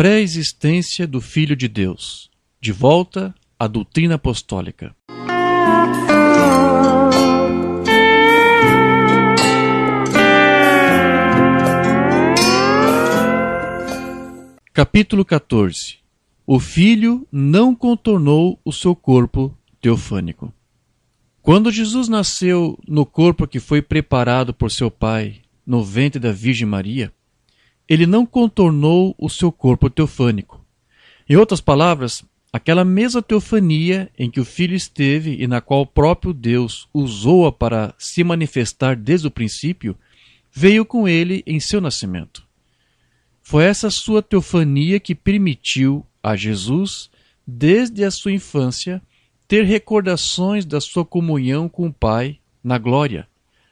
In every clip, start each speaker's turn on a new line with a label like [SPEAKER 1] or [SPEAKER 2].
[SPEAKER 1] Pré-existência do Filho de Deus. De volta à doutrina apostólica. Capítulo 14. O Filho não contornou o seu corpo teofânico. Quando Jesus nasceu no corpo que foi preparado por seu Pai, no ventre da Virgem Maria, ele não contornou o seu corpo teofânico. Em outras palavras, aquela mesma teofania em que o Filho esteve e na qual o próprio Deus usou-a para se manifestar desde o princípio, veio com ele em seu nascimento. Foi essa sua teofania que permitiu a Jesus, desde a sua infância, ter recordações da sua comunhão com o Pai na glória,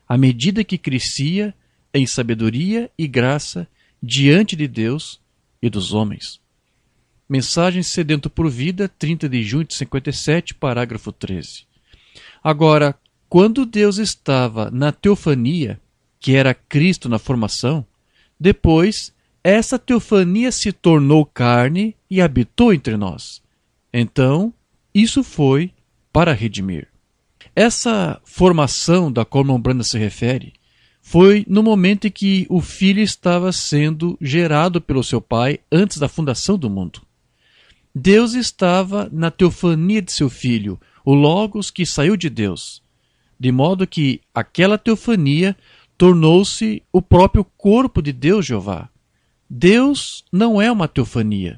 [SPEAKER 1] à medida que crescia em sabedoria e graça diante de Deus e dos homens. Mensagem Sedento por Vida, 30 de junho de 57, parágrafo 13. Agora, quando Deus estava na teofania, que era Cristo na formação, depois essa teofania se tornou carne e habitou entre nós. Então, isso foi para redimir. Essa formação da qual Irmão Branda se refere foi no momento em que o Filho estava sendo gerado pelo seu Pai antes da fundação do mundo. Deus estava na teofania de seu Filho, o Logos que saiu de Deus, de modo que aquela teofania tornou-se o próprio corpo de Deus Jeová. Deus não é uma teofania.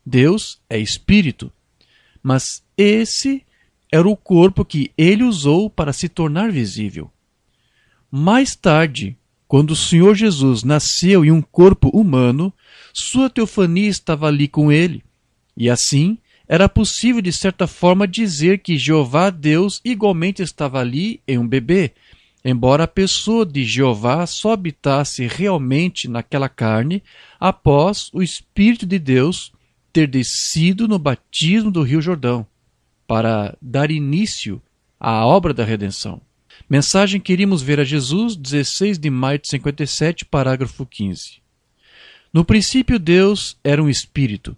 [SPEAKER 1] Deus é Espírito. Mas esse era o corpo que ele usou para se tornar visível. Mais tarde, quando o Senhor Jesus nasceu em um corpo humano, sua teofania estava ali com ele. E assim, era possível de certa forma dizer que Jeová Deus igualmente estava ali em um bebê, embora a pessoa de Jeová só habitasse realmente naquela carne após o Espírito de Deus ter descido no batismo do Rio Jordão, para dar início à obra da redenção. Mensagem Queríamos Ver a Jesus, 16 de maio de 57, parágrafo 15. No princípio Deus era um Espírito,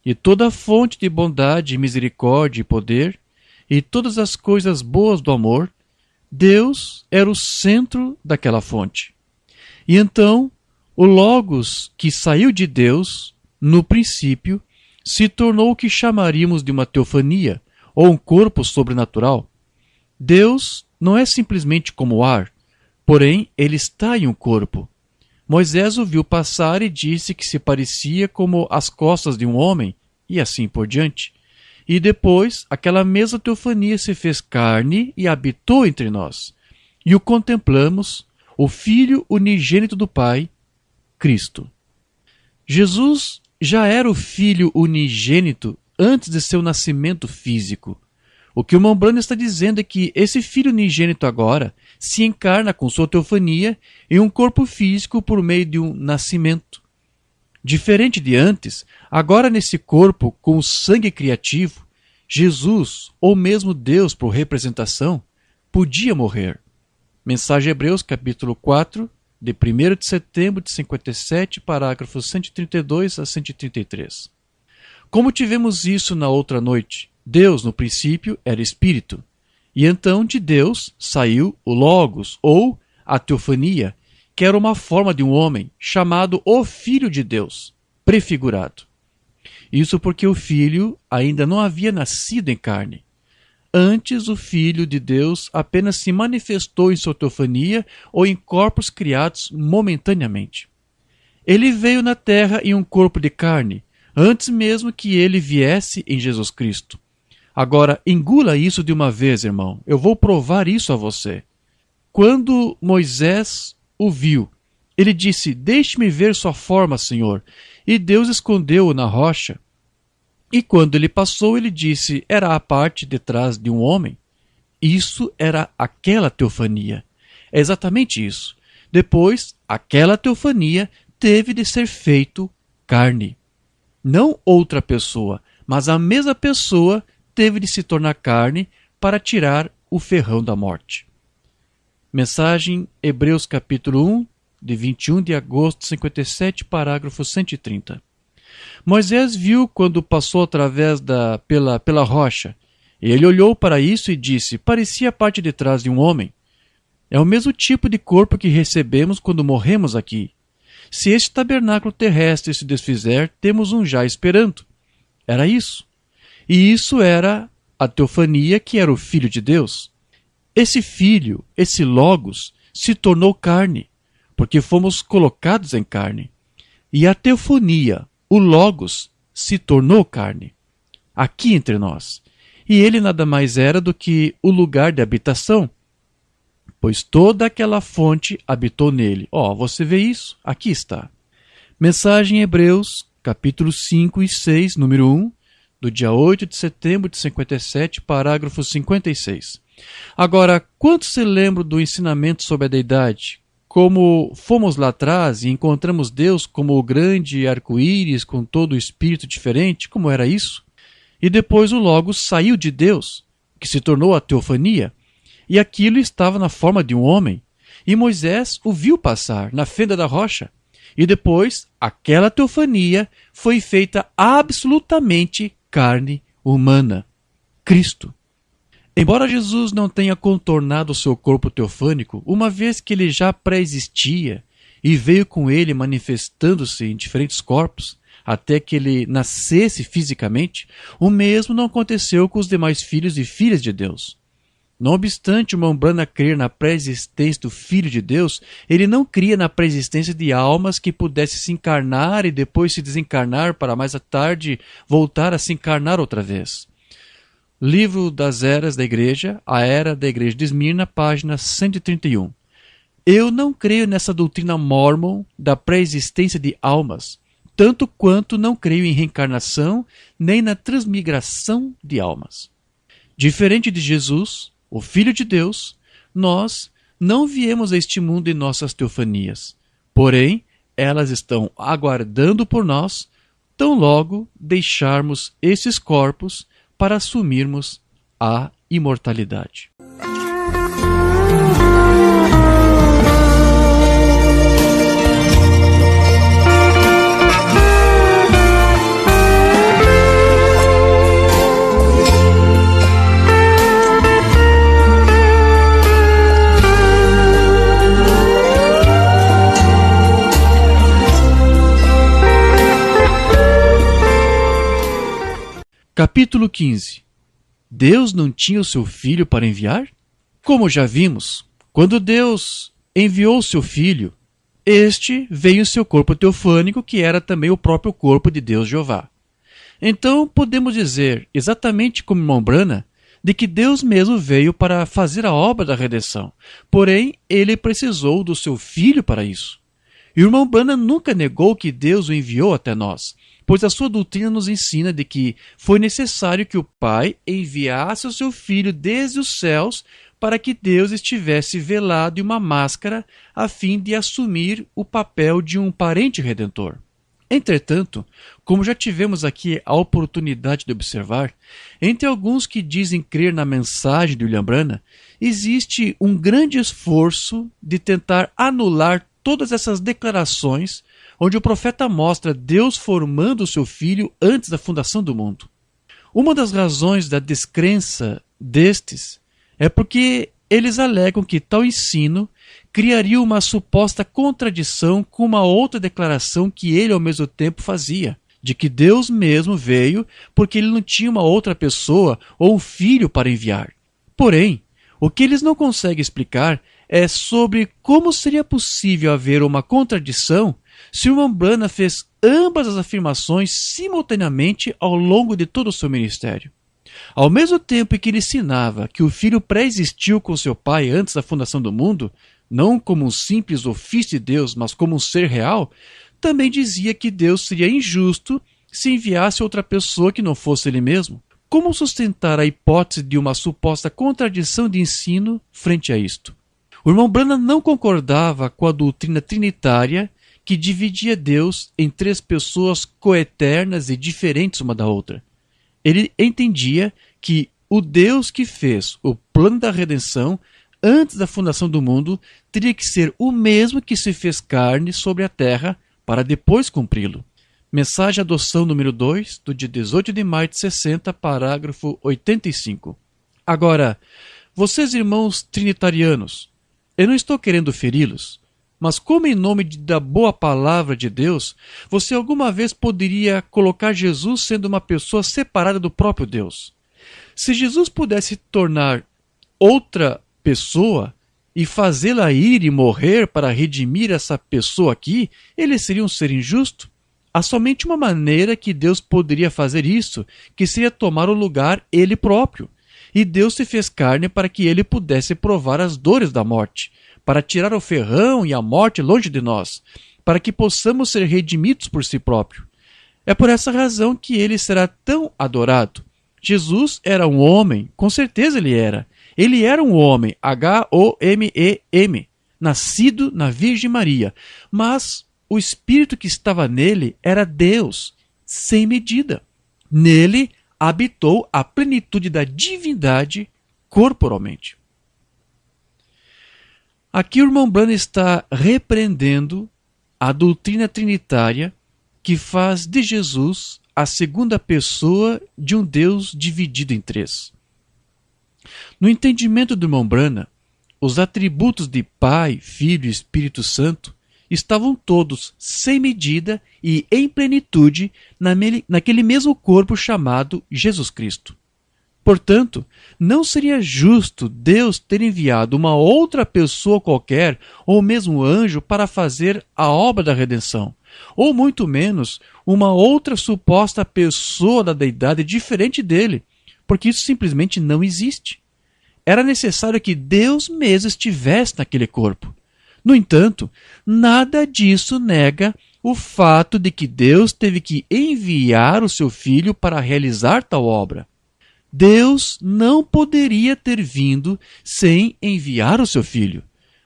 [SPEAKER 1] e toda a fonte de bondade, misericórdia e poder, e todas as coisas boas do amor, Deus era o centro daquela fonte. E então, o Logos que saiu de Deus, no princípio, se tornou o que chamaríamos de uma teofania, ou um corpo sobrenatural. Deus não é simplesmente como o ar, porém ele está em um corpo. Moisés o viu passar e disse que se parecia como as costas de um homem, e assim por diante. E depois, aquela mesma teofania se fez carne e habitou entre nós. E o contemplamos, o Filho unigênito do Pai, Cristo. Jesus já era o Filho unigênito antes de seu nascimento físico. O que o Irmão Branda está dizendo é que esse Filho unigênito agora se encarna com sua teofania em um corpo físico por meio de um nascimento. Diferente de antes, agora nesse corpo com o sangue criativo, Jesus, ou mesmo Deus por representação, podia morrer. Mensagem Hebreus, capítulo 4, de 1º de setembro de 57, parágrafos 132 a 133. Como tivemos isso na outra noite, Deus, no princípio, era Espírito, e então de Deus saiu o Logos, ou a teofania, que era uma forma de um homem, chamado o Filho de Deus, prefigurado. Isso porque o Filho ainda não havia nascido em carne. Antes, o Filho de Deus apenas se manifestou em sua teofania ou em corpos criados momentaneamente. Ele veio na terra em um corpo de carne, antes mesmo que ele viesse em Jesus Cristo. Agora, engula isso de uma vez, irmão. Eu vou provar isso a você. Quando Moisés o viu, ele disse: "Deixe-me ver sua forma, Senhor." E Deus escondeu-o na rocha. E quando ele passou, ele disse: "Era a parte detrás de um homem." Isso era aquela teofania. É exatamente isso. Depois, aquela teofania teve de ser feito carne. Não outra pessoa, mas a mesma pessoa teve de se tornar carne para tirar o ferrão da morte. Mensagem Hebreus capítulo 1, de 21 de agosto de 57, parágrafo 130. Moisés viu quando passou através pela rocha. Ele olhou para isso e disse: parecia a parte de trás de um homem. É o mesmo tipo de corpo que recebemos quando morremos aqui. Se este tabernáculo terrestre se desfizer, temos um já esperando. Era isso. E isso era a teofania, que era o Filho de Deus. Esse Filho, esse Logos, se tornou carne, porque fomos colocados em carne. E a teofania, o Logos, se tornou carne, aqui entre nós. E ele nada mais era do que o lugar de habitação, pois toda aquela fonte habitou nele. Você vê isso? Aqui está. Mensagem em Hebreus, capítulo 5 e 6, número 1, do dia 8 de setembro de 57, parágrafo 56. Agora, quantos se lembram do ensinamento sobre a deidade? Como fomos lá atrás e encontramos Deus como o grande arco-íris com todo o espírito diferente, como era isso? E depois o Logos saiu de Deus, que se tornou a teofania, e aquilo estava na forma de um homem, e Moisés o viu passar na fenda da rocha, e depois aquela teofania foi feita absolutamente carne humana, Cristo. Embora Jesus não tenha contornado o seu corpo teofânico, uma vez que ele já pré-existia e veio com ele manifestando-se em diferentes corpos, até que ele nascesse fisicamente, o mesmo não aconteceu com os demais filhos e filhas de Deus. Não obstante o irmão Branham crer na pré-existência do Filho de Deus, ele não cria na pré-existência de almas que pudessem se encarnar e depois se desencarnar para mais à tarde voltar a se encarnar outra vez. Livro das Eras da Igreja, a Era da Igreja de Esmirna, página 131. Eu não creio nessa doutrina mórmon da pré-existência de almas, tanto quanto não creio em reencarnação nem na transmigração de almas. Diferente de Jesus, o Filho de Deus, nós não viemos a este mundo em nossas teofanias. Porém, elas estão aguardando por nós, tão logo deixarmos esses corpos para assumirmos a imortalidade. Capítulo 15. Deus não tinha o seu Filho para enviar? Como já vimos, quando Deus enviou o seu Filho, este veio em seu corpo teofânico, que era também o próprio corpo de Deus Jeová. Então podemos dizer, exatamente como irmão Branham, de que Deus mesmo veio para fazer a obra da redenção, porém ele precisou do seu Filho para isso. E o irmão Branham nunca negou que Deus o enviou até nós, pois a sua doutrina nos ensina de que foi necessário que o Pai enviasse o seu Filho desde os céus para que Deus estivesse velado em uma máscara a fim de assumir o papel de um parente redentor. Entretanto, como já tivemos aqui a oportunidade de observar, entre alguns que dizem crer na mensagem de William Branham, existe um grande esforço de tentar anular todas essas declarações onde o profeta mostra Deus formando o seu Filho antes da fundação do mundo. Uma das razões da descrença destes é porque eles alegam que tal ensino criaria uma suposta contradição com uma outra declaração que ele ao mesmo tempo fazia, de que Deus mesmo veio porque ele não tinha uma outra pessoa ou um filho para enviar. Porém, o que eles não conseguem explicar é sobre como seria possível haver uma contradição se o irmão Branham fez ambas as afirmações simultaneamente ao longo de todo o seu ministério. Ao mesmo tempo em que ele ensinava que o Filho pré-existiu com seu Pai antes da fundação do mundo, não como um simples ofício de Deus, mas como um ser real, também dizia que Deus seria injusto se enviasse outra pessoa que não fosse ele mesmo. Como sustentar a hipótese de uma suposta contradição de ensino frente a isto? O irmão Branham não concordava com a doutrina trinitária que dividia Deus em três pessoas coeternas e diferentes uma da outra. Ele entendia que o Deus que fez o plano da redenção antes da fundação do mundo teria que ser o mesmo que se fez carne sobre a terra para depois cumpri-lo. Mensagem Adoção número 2, do dia 18 de maio de 60, parágrafo 85. Agora, vocês irmãos trinitarianos, eu não estou querendo feri-los, mas como em nome da boa palavra de Deus, você alguma vez poderia colocar Jesus sendo uma pessoa separada do próprio Deus? Se Jesus pudesse tornar outra pessoa e fazê-la ir e morrer para redimir essa pessoa aqui, ele seria um ser injusto? Há somente uma maneira que Deus poderia fazer isso, que seria tomar o lugar ele próprio. E Deus se fez carne para que ele pudesse provar as dores da morte, para tirar o ferrão e a morte longe de nós, para que possamos ser redimidos por si próprio. É por essa razão que ele será tão adorado. Jesus era um homem, com certeza ele era. Ele era um homem, H-O-M-E-M, nascido na Virgem Maria, mas o Espírito que estava nele era Deus, sem medida. Nele habitou a plenitude da divindade corporalmente. Aqui o irmão Branham está repreendendo a doutrina trinitária que faz de Jesus a segunda pessoa de um Deus dividido em três. No entendimento do irmão Branham, os atributos de Pai, Filho e Espírito Santo estavam todos sem medida e em plenitude naquele mesmo corpo chamado Jesus Cristo. Portanto, não seria justo Deus ter enviado uma outra pessoa qualquer, ou mesmo anjo, para fazer a obra da redenção, ou muito menos uma outra suposta pessoa da deidade diferente dele, porque isso simplesmente não existe. Era necessário que Deus mesmo estivesse naquele corpo. No entanto, nada disso nega o fato de que Deus teve que enviar o seu Filho para realizar tal obra. Deus não poderia ter vindo sem enviar o seu Filho,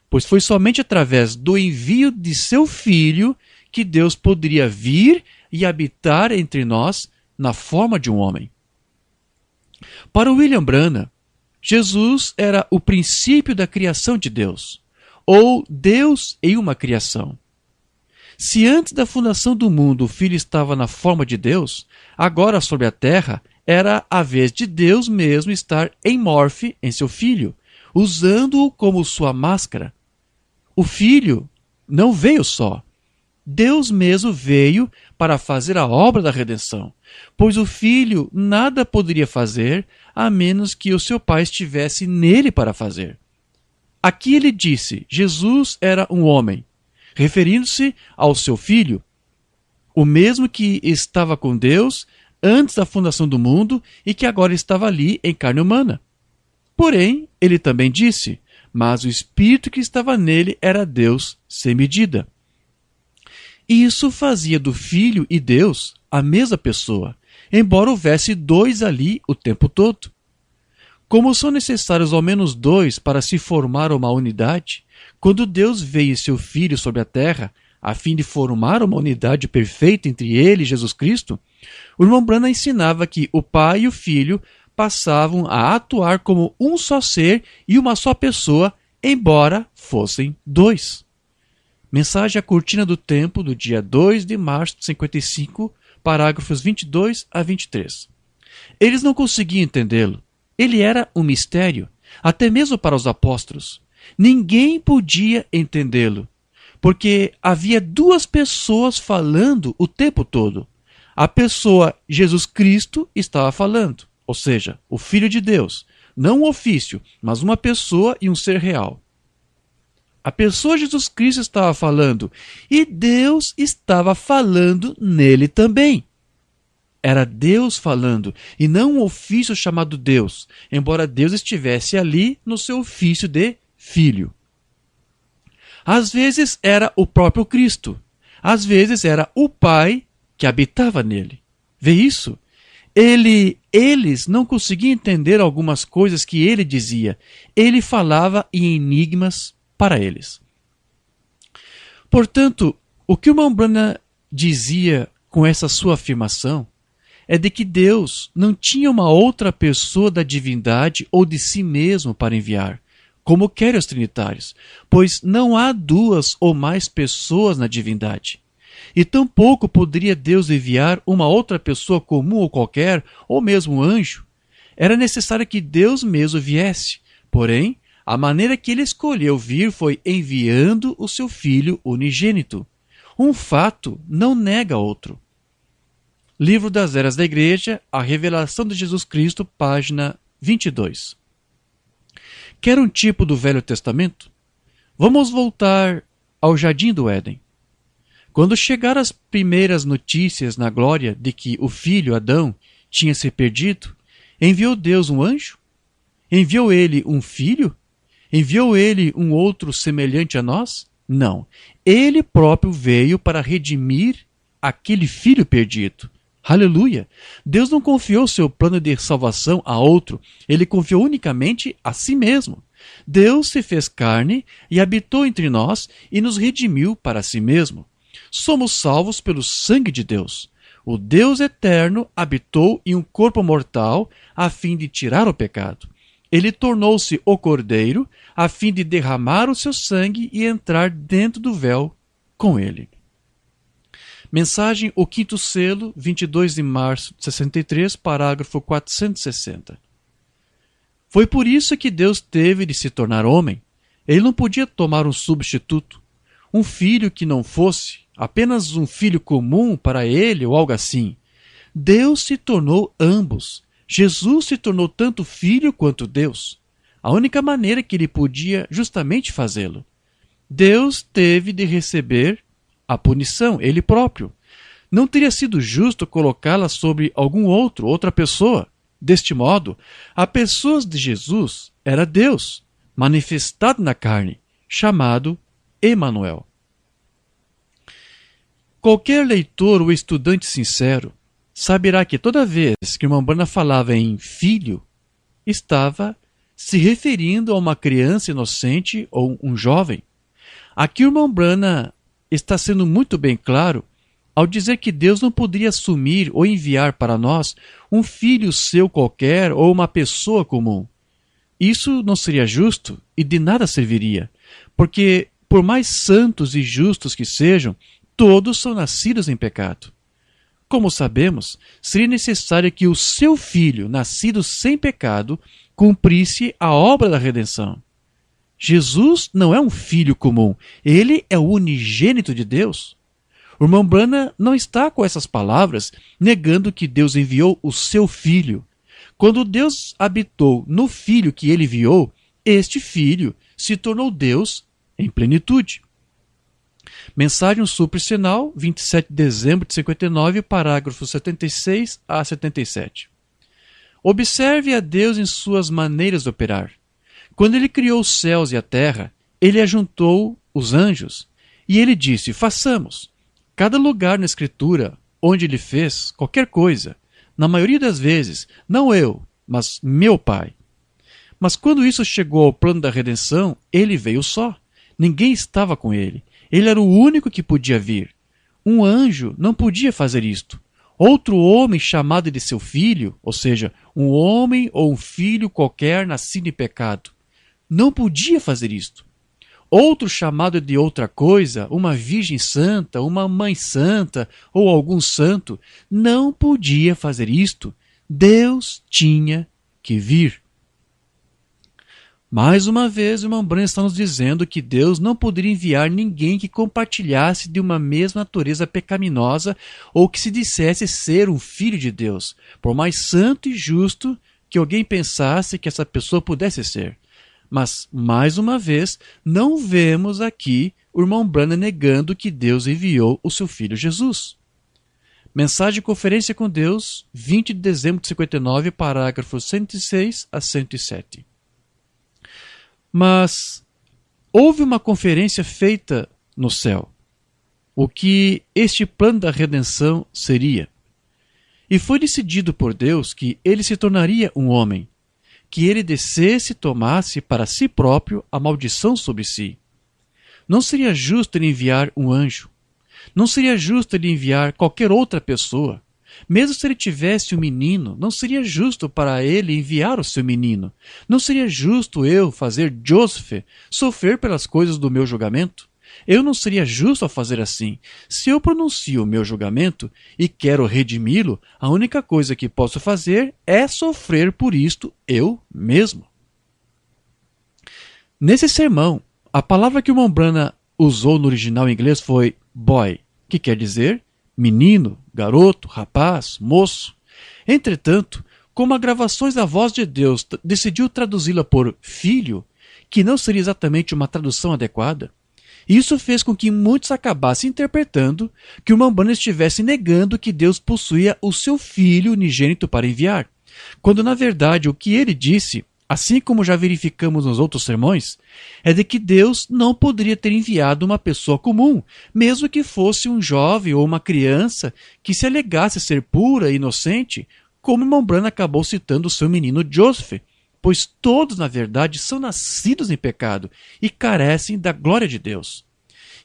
[SPEAKER 1] pois foi somente através do envio de seu Filho que Deus poderia vir e habitar entre nós na forma de um homem. Para William Branham, Jesus era o princípio da criação de Deus, ou Deus em uma criação. Se antes da fundação do mundo o Filho estava na forma de Deus, agora sobre a terra era a vez de Deus mesmo estar em morfe em seu Filho, usando-o como sua máscara. O Filho não veio só. Deus mesmo veio para fazer a obra da redenção, pois o Filho nada poderia fazer a menos que o seu Pai estivesse nele para fazer. Aqui ele disse, Jesus era um homem, referindo-se ao seu Filho, o mesmo que estava com Deus antes da fundação do mundo e que agora estava ali em carne humana. Porém, ele também disse, mas o Espírito que estava nele era Deus sem medida. E isso fazia do Filho e Deus a mesma pessoa, embora houvesse dois ali o tempo todo. Como são necessários ao menos dois para se formar uma unidade, quando Deus veio seu Filho sobre a terra, a fim de formar uma unidade perfeita entre ele e Jesus Cristo, o irmão Branham ensinava que o Pai e o Filho passavam a atuar como um só ser e uma só pessoa, embora fossem dois. Mensagem à Cortina do Tempo, do dia 2 de março de 55, parágrafos 22 a 23. Eles não conseguiam entendê-lo. Ele era um mistério, até mesmo para os apóstolos. Ninguém podia entendê-lo, porque havia duas pessoas falando o tempo todo. A pessoa Jesus Cristo estava falando, ou seja, o Filho de Deus, não um ofício, mas uma pessoa e um ser real. A pessoa Jesus Cristo estava falando e Deus estava falando nele também. Era Deus falando e não um ofício chamado Deus, embora Deus estivesse ali no seu ofício de Filho. Às vezes era o próprio Cristo, às vezes era o Pai que habitava nele. Vê isso? Eles não conseguiam entender algumas coisas que ele dizia. Ele falava em enigmas para eles. Portanto, o que o irmão Branham dizia com essa sua afirmação é de que Deus não tinha uma outra pessoa da divindade ou de si mesmo para enviar, como querem os trinitários, pois não há duas ou mais pessoas na divindade. E tampouco poderia Deus enviar uma outra pessoa comum ou qualquer, ou mesmo um anjo. Era necessário que Deus mesmo viesse. Porém, a maneira que ele escolheu vir foi enviando o seu Filho unigênito. Um fato não nega outro. Livro das Eras da Igreja, A Revelação de Jesus Cristo, página 22. Quer um tipo do Velho Testamento? Vamos voltar ao Jardim do Éden. Quando chegaram as primeiras notícias na glória de que o filho Adão tinha se perdido, enviou Deus um anjo? Enviou ele um filho? Enviou ele um outro semelhante a nós? Não. Ele próprio veio para redimir aquele filho perdido. Aleluia! Deus não confiou seu plano de salvação a outro, ele confiou unicamente a si mesmo. Deus se fez carne e habitou entre nós e nos redimiu para si mesmo. Somos salvos pelo sangue de Deus. O Deus eterno habitou em um corpo mortal a fim de tirar o pecado. Ele tornou-se o Cordeiro a fim de derramar o seu sangue e entrar dentro do véu com ele. Mensagem O Quinto Selo, 22 de março de 63, parágrafo 460. Foi por isso que Deus teve de se tornar homem. Ele não podia tomar um substituto, um filho que não fosse apenas um filho comum para ele ou algo assim. Deus se tornou ambos. Jesus se tornou tanto filho quanto Deus. A única maneira que ele podia justamente fazê-lo. Deus teve de receber a punição, ele próprio. Não teria sido justo colocá-la sobre outra pessoa. Deste modo, a pessoa de Jesus era Deus, manifestado na carne, chamado Emanuel. Qualquer leitor ou estudante sincero saberá que toda vez que o irmão Branham falava em filho, estava se referindo a uma criança inocente ou um jovem. Aqui o irmão Branham está sendo muito bem claro ao dizer que Deus não poderia assumir ou enviar para nós um filho seu qualquer ou uma pessoa comum. Isso não seria justo e de nada serviria, porque, por mais santos e justos que sejam, todos são nascidos em pecado. Como sabemos, seria necessário que o seu filho, nascido sem pecado, cumprisse a obra da redenção. Jesus não é um filho comum, ele é o unigênito de Deus. O irmão Branham não está com essas palavras negando que Deus enviou o seu filho. Quando Deus habitou no filho que ele enviou, este filho se tornou Deus em plenitude. Mensagem Suprassinal, 27 de dezembro de 59, parágrafos 76 a 77. Observe a Deus em suas maneiras de operar. Quando ele criou os céus e a terra, ele ajuntou os anjos, e ele disse, façamos. Cada lugar na Escritura onde ele fez qualquer coisa, na maioria das vezes, não eu, mas meu Pai. Mas quando isso chegou ao plano da redenção, ele veio só. Ninguém estava com ele. Ele era o único que podia vir. Um anjo não podia fazer isto. Outro homem chamado de seu filho, ou seja, um homem ou um filho qualquer nascido em pecado, não podia fazer isto. Outro chamado de outra coisa, uma virgem santa, uma mãe santa ou algum santo, não podia fazer isto. Deus tinha que vir. Mais uma vez, o irmão Branham está nos dizendo que Deus não poderia enviar ninguém que compartilhasse de uma mesma natureza pecaminosa ou que se dissesse ser um filho de Deus, por mais santo e justo que alguém pensasse que essa pessoa pudesse ser. Mas, mais uma vez, não vemos aqui o irmão Branham negando que Deus enviou o seu Filho Jesus. Mensagem Conferência com Deus, 20 de dezembro de 59, parágrafos 106 a 107. Mas houve uma conferência feita no céu, o que este plano da redenção seria. E foi decidido por Deus que ele se tornaria um homem, que ele descesse e tomasse para si próprio a maldição sobre si. Não seria justo ele enviar um anjo. Não seria justo ele enviar qualquer outra pessoa. Mesmo se ele tivesse um menino, não seria justo para ele enviar o seu menino. Não seria justo eu fazer Joseph sofrer pelas coisas do meu julgamento. Eu não seria justo ao fazer assim. Se eu pronuncio o meu julgamento e quero redimi-lo, a única coisa que posso fazer é sofrer por isto eu mesmo. Nesse sermão, a palavra que o Mombrana usou no original inglês foi boy, que quer dizer menino, garoto, rapaz, moço. Entretanto, como a Gravações da Voz de Deus decidiu traduzi-la por filho, que não seria exatamente uma tradução adequada, isso fez com que muitos acabassem interpretando que o Mombrana estivesse negando que Deus possuía o seu filho unigênito para enviar, quando na verdade o que ele disse, assim como já verificamos nos outros sermões, é de que Deus não poderia ter enviado uma pessoa comum, mesmo que fosse um jovem ou uma criança que se alegasse ser pura e inocente, como Mombrana acabou citando o seu menino Joseph, pois todos, na verdade, são nascidos em pecado e carecem da glória de Deus.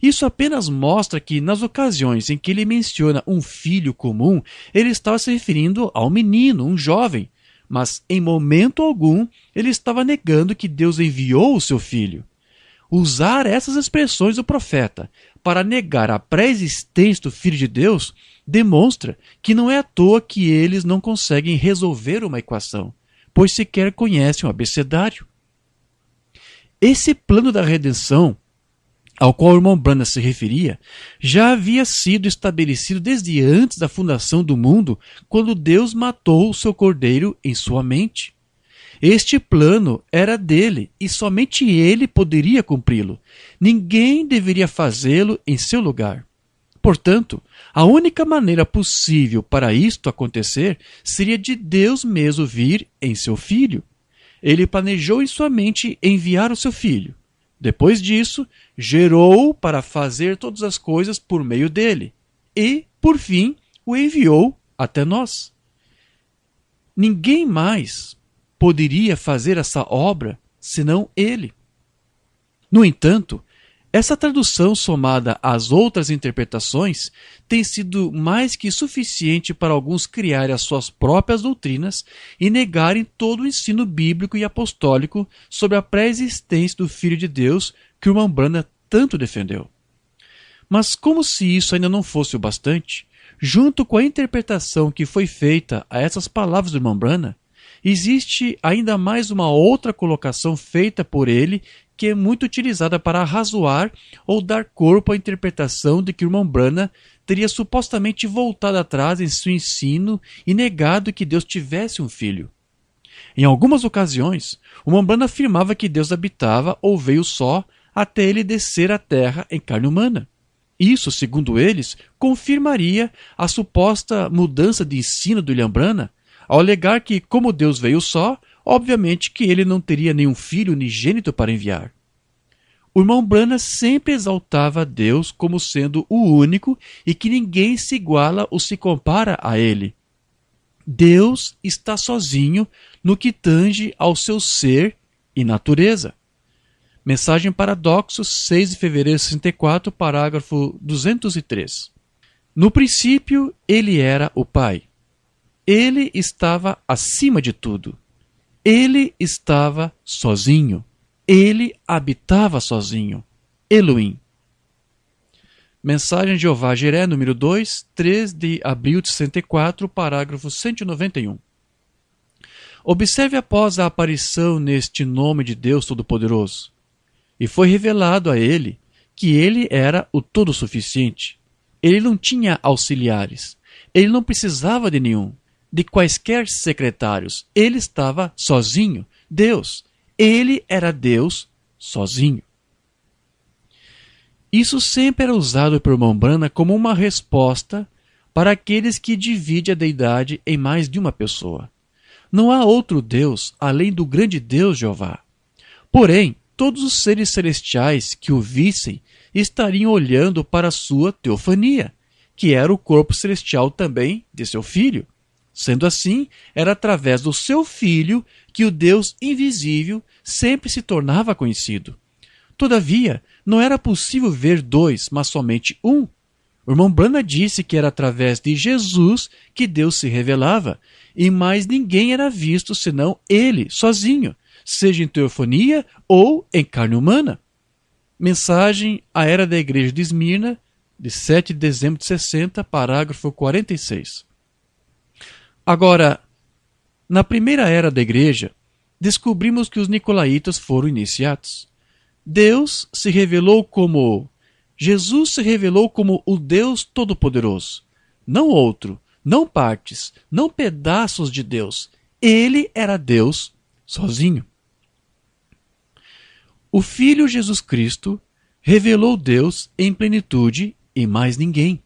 [SPEAKER 1] Isso apenas mostra que, nas ocasiões em que ele menciona um filho comum, ele estava se referindo ao menino, um jovem, mas em momento algum ele estava negando que Deus enviou o seu filho. Usar essas expressões do profeta para negar a pré-existência do Filho de Deus demonstra que não é à toa que eles não conseguem resolver uma equação, pois sequer conhecem o abecedário. Esse plano da redenção, ao qual o irmão Branham se referia, já havia sido estabelecido desde antes da fundação do mundo, quando Deus matou o seu cordeiro em sua mente. Este plano era dele e somente ele poderia cumpri-lo. Ninguém deveria fazê-lo em seu lugar. Portanto, a única maneira possível para isto acontecer seria de Deus mesmo vir em seu Filho. Ele planejou em sua mente enviar o seu Filho. Depois disso, gerou para fazer todas as coisas por meio dele. E, por fim, o enviou até nós. Ninguém mais poderia fazer essa obra senão ele. No entanto, essa tradução somada às outras interpretações tem sido mais que suficiente para alguns criarem as suas próprias doutrinas e negarem todo o ensino bíblico e apostólico sobre a pré-existência do Filho de Deus que o irmão Branham tanto defendeu. Mas como se isso ainda não fosse o bastante, junto com a interpretação que foi feita a essas palavras do irmão Branham, existe ainda mais uma outra colocação feita por ele que é muito utilizada para arrazoar ou dar corpo à interpretação de que o irmão Branham teria supostamente voltado atrás em seu ensino e negado que Deus tivesse um filho. Em algumas ocasiões, o irmão Branham afirmava que Deus habitava ou veio só até ele descer à terra em carne humana. Isso, segundo eles, confirmaria a suposta mudança de ensino do William Branham, ao alegar que, como Deus veio só, obviamente que ele não teria nenhum filho unigênito para enviar. O irmão Branham sempre exaltava Deus como sendo o único e que ninguém se iguala ou se compara a ele. Deus está sozinho no que tange ao seu ser e natureza. Mensagem Paradoxos, 6 de fevereiro de 64, parágrafo 203. No princípio, ele era o Pai. Ele estava acima de tudo. Ele estava sozinho. Ele habitava sozinho. Elohim. Mensagem de Jeová Jiré, número 2, 3 de abril de 64, parágrafo 191. Observe após a aparição neste nome de Deus Todo-Poderoso. E foi revelado a ele que ele era o Todo-Suficiente. Ele não tinha auxiliares. Ele não precisava de nenhum, de quaisquer secretários. Ele estava sozinho. Deus. Ele era Deus sozinho. Isso sempre era usado por irmão Branham como uma resposta para aqueles que dividem a deidade em mais de uma pessoa. Não há outro Deus além do grande Deus Jeová. Porém, todos os seres celestiais que o vissem estariam olhando para a sua teofania, que era o corpo celestial também de seu filho. Sendo assim, era através do seu filho que o Deus invisível sempre se tornava conhecido. Todavia, não era possível ver dois, mas somente um. O irmão Branham disse que era através de Jesus que Deus se revelava, e mais ninguém era visto senão ele, sozinho, seja em teofania ou em carne humana. Mensagem à Era da Igreja de Esmirna, de 7 de dezembro de 60, parágrafo 46. Agora, na primeira era da Igreja, descobrimos que os nicolaítas foram iniciados. Jesus se revelou como o Deus Todo-Poderoso. Não outro, não partes, não pedaços de Deus. Ele era Deus sozinho. O Filho Jesus Cristo revelou Deus em plenitude e mais ninguém.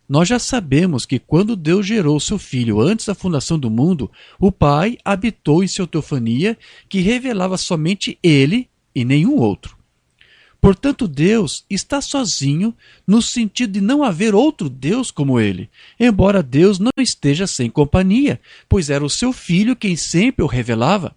[SPEAKER 1] Nós já sabemos que quando Deus gerou seu Filho antes da fundação do mundo, o Pai habitou em sua teofania, que revelava somente Ele e nenhum outro. Portanto, Deus está sozinho no sentido de não haver outro Deus como Ele, embora Deus não esteja sem companhia, pois era o seu Filho quem sempre o revelava.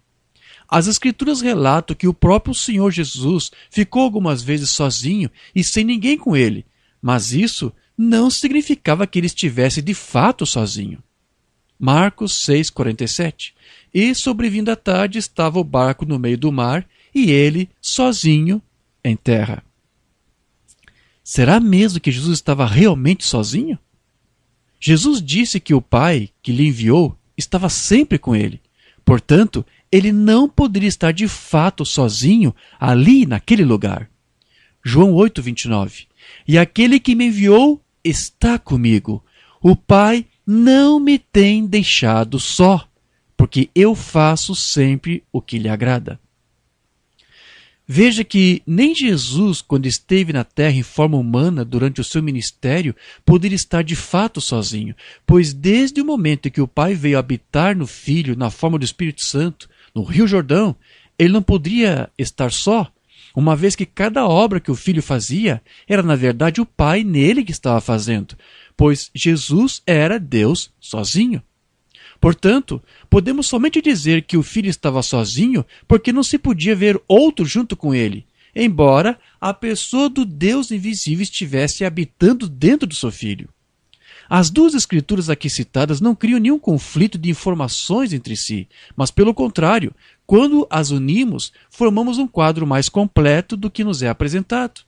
[SPEAKER 1] As Escrituras relatam que o próprio Senhor Jesus ficou algumas vezes sozinho e sem ninguém com Ele, mas isso não significava que ele estivesse de fato sozinho. Marcos 6,47. E sobrevindo a tarde estava o barco no meio do mar e ele sozinho em terra. Será mesmo que Jesus estava realmente sozinho? Jesus disse que o Pai que lhe enviou estava sempre com ele. Portanto, ele não poderia estar de fato sozinho ali naquele lugar. João 8,29. E aquele que me enviou está comigo. O Pai não me tem deixado só, porque eu faço sempre o que lhe agrada. Veja que nem Jesus, quando esteve na terra em forma humana durante o seu ministério, poderia estar de fato sozinho, pois desde o momento em que o Pai veio habitar no Filho na forma do Espírito Santo, no Rio Jordão, ele não poderia estar só, uma vez que cada obra que o Filho fazia era, na verdade, o Pai nele que estava fazendo, pois Jesus era Deus sozinho. Portanto, podemos somente dizer que o Filho estava sozinho porque não se podia ver outro junto com ele, embora a pessoa do Deus invisível estivesse habitando dentro do seu Filho. As duas escrituras aqui citadas não criam nenhum conflito de informações entre si, mas pelo contrário, quando as unimos, formamos um quadro mais completo do que nos é apresentado.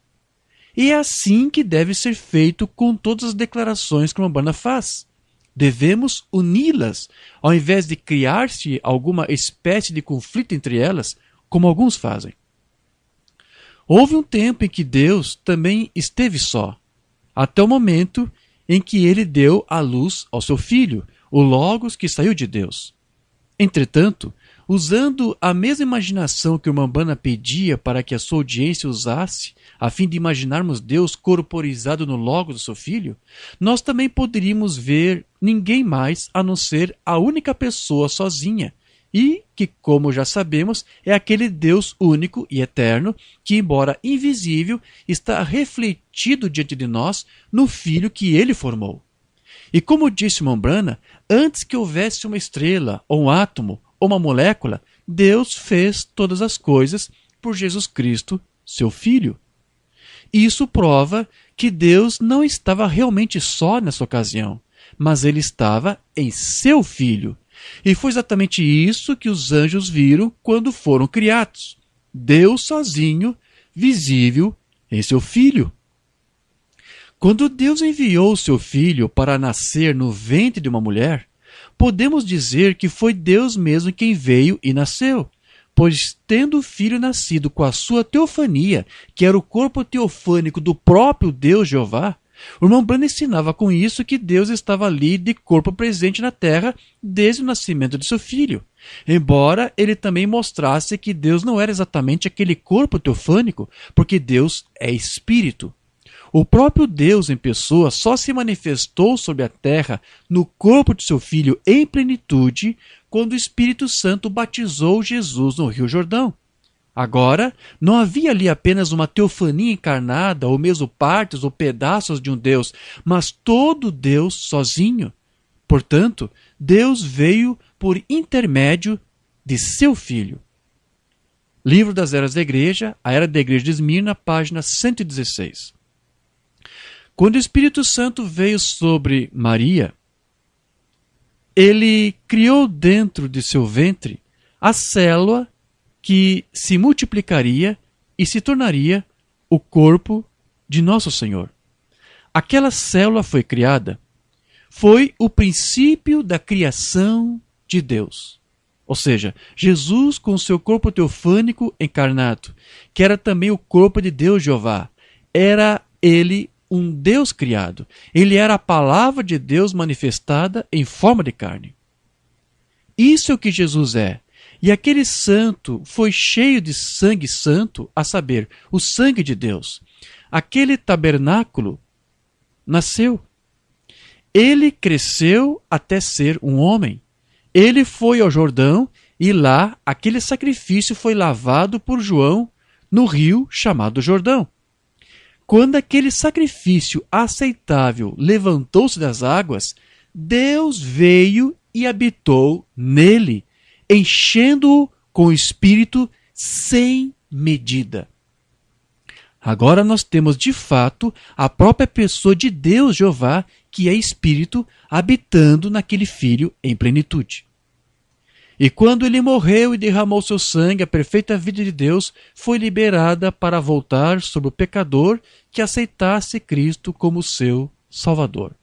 [SPEAKER 1] E é assim que deve ser feito com todas as declarações que uma banda faz. Devemos uni-las, ao invés de criar-se alguma espécie de conflito entre elas, como alguns fazem. Houve um tempo em que Deus também esteve só, até o momento em que ele deu à luz ao seu Filho, o Logos que saiu de Deus. Entretanto, usando a mesma imaginação que o Mambana pedia para que a sua audiência usasse, a fim de imaginarmos Deus corporizado no Logos do seu Filho, nós também poderíamos ver ninguém mais a não ser a única pessoa sozinha, e que, como já sabemos, é aquele Deus único e eterno que, embora invisível, está refletido diante de nós no Filho que ele formou. E como disse Mambana, antes que houvesse uma estrela, ou um átomo, ou uma molécula, Deus fez todas as coisas por Jesus Cristo, seu Filho. Isso prova que Deus não estava realmente só nessa ocasião, mas ele estava em seu Filho. E foi exatamente isso que os anjos viram quando foram criados. Deus sozinho, visível em seu Filho. Quando Deus enviou seu Filho para nascer no ventre de uma mulher, podemos dizer que foi Deus mesmo quem veio e nasceu, pois tendo o Filho nascido com a sua teofania, que era o corpo teofânico do próprio Deus Jeová, o irmão Branham ensinava com isso que Deus estava ali de corpo presente na terra desde o nascimento de seu Filho, embora ele também mostrasse que Deus não era exatamente aquele corpo teofânico, porque Deus é Espírito. O próprio Deus em pessoa só se manifestou sobre a terra no corpo de seu Filho em plenitude quando o Espírito Santo batizou Jesus no Rio Jordão. Agora, não havia ali apenas uma teofania encarnada, ou mesmo partes ou pedaços de um Deus, mas todo Deus sozinho. Portanto, Deus veio por intermédio de seu Filho. Livro das Eras da Igreja, a Era da Igreja de Esmirna, página 116. Quando o Espírito Santo veio sobre Maria, ele criou dentro de seu ventre a célula que se multiplicaria e se tornaria o corpo de nosso Senhor. Aquela célula foi criada. Foi o princípio da criação de Deus. Ou seja, Jesus com o seu corpo teofânico encarnado, que era também o corpo de Deus Jeová, era ele um Deus criado. Ele era a palavra de Deus manifestada em forma de carne. Isso é o que Jesus é. E aquele santo foi cheio de sangue santo, a saber, o sangue de Deus. Aquele tabernáculo nasceu. Ele cresceu até ser um homem. Ele foi ao Jordão e lá aquele sacrifício foi lavado por João no rio chamado Jordão. Quando aquele sacrifício aceitável levantou-se das águas, Deus veio e habitou nele, enchendo-o com o Espírito sem medida. Agora nós temos de fato a própria pessoa de Deus Jeová, que é Espírito, habitando naquele Filho em plenitude. E quando ele morreu e derramou seu sangue, a perfeita vida de Deus foi liberada para voltar sobre o pecador que aceitasse Cristo como seu Salvador.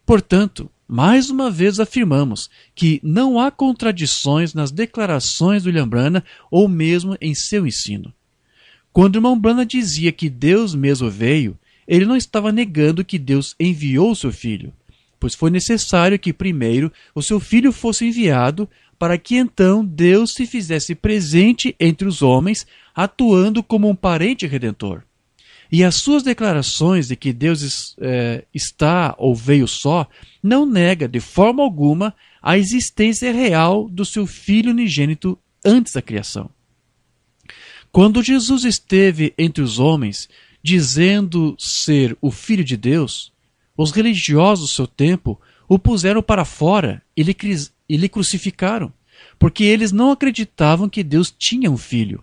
[SPEAKER 1] Portanto, mais uma vez afirmamos que não há contradições nas declarações do William Branham ou mesmo em seu ensino. Quando o irmão Branham dizia que Deus mesmo veio, ele não estava negando que Deus enviou o seu Filho, pois foi necessário que primeiro o seu Filho fosse enviado para que então Deus se fizesse presente entre os homens, atuando como um parente redentor. E as suas declarações de que Deus está ou veio só, não nega de forma alguma a existência real do seu Filho unigênito antes da criação. Quando Jesus esteve entre os homens, dizendo ser o Filho de Deus, os religiosos do seu tempo o puseram para fora e lhe crucificaram, porque eles não acreditavam que Deus tinha um filho.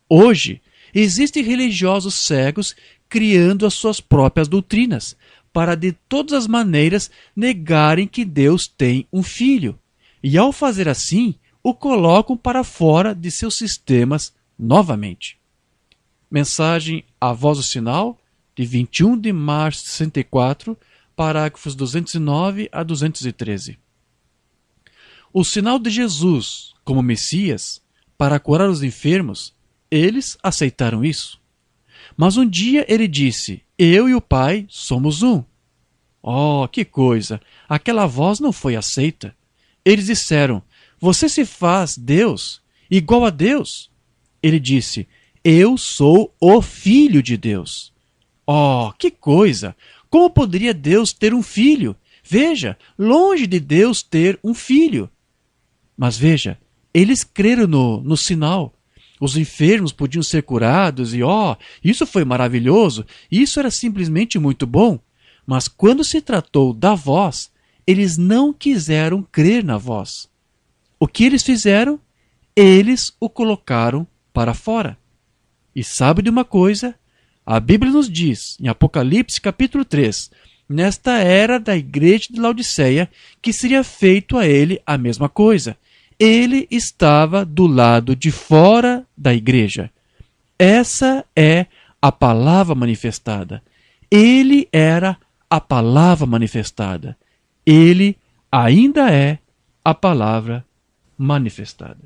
[SPEAKER 1] Hoje, existem religiosos cegos criando as suas próprias doutrinas, para de todas as maneiras negarem que Deus tem um filho, e ao fazer assim, o colocam para fora de seus sistemas novamente. Mensagem A Voz do Sinal, de 21 de março de 64, parágrafos 209 a 213. O sinal de Jesus como Messias para curar os enfermos, eles aceitaram isso. Mas um dia ele disse: eu e o Pai somos um. Oh, que coisa! Aquela voz não foi aceita. Eles disseram: você se faz Deus, igual a Deus? Ele disse: eu sou o Filho de Deus. Oh, que coisa! Como poderia Deus ter um filho? Veja, longe de Deus ter um filho. Mas veja, eles creram no sinal. Os enfermos podiam ser curados e, isso foi maravilhoso, isso era simplesmente muito bom. Mas quando se tratou da voz, eles não quiseram crer na voz. O que eles fizeram? Eles o colocaram para fora. E sabe de uma coisa? A Bíblia nos diz, em Apocalipse capítulo 3, nesta era da igreja de Laodiceia, que seria feito a ele a mesma coisa. Ele estava do lado de fora da igreja. Essa é a palavra manifestada. Ele era a palavra manifestada. Ele ainda é a palavra manifestada.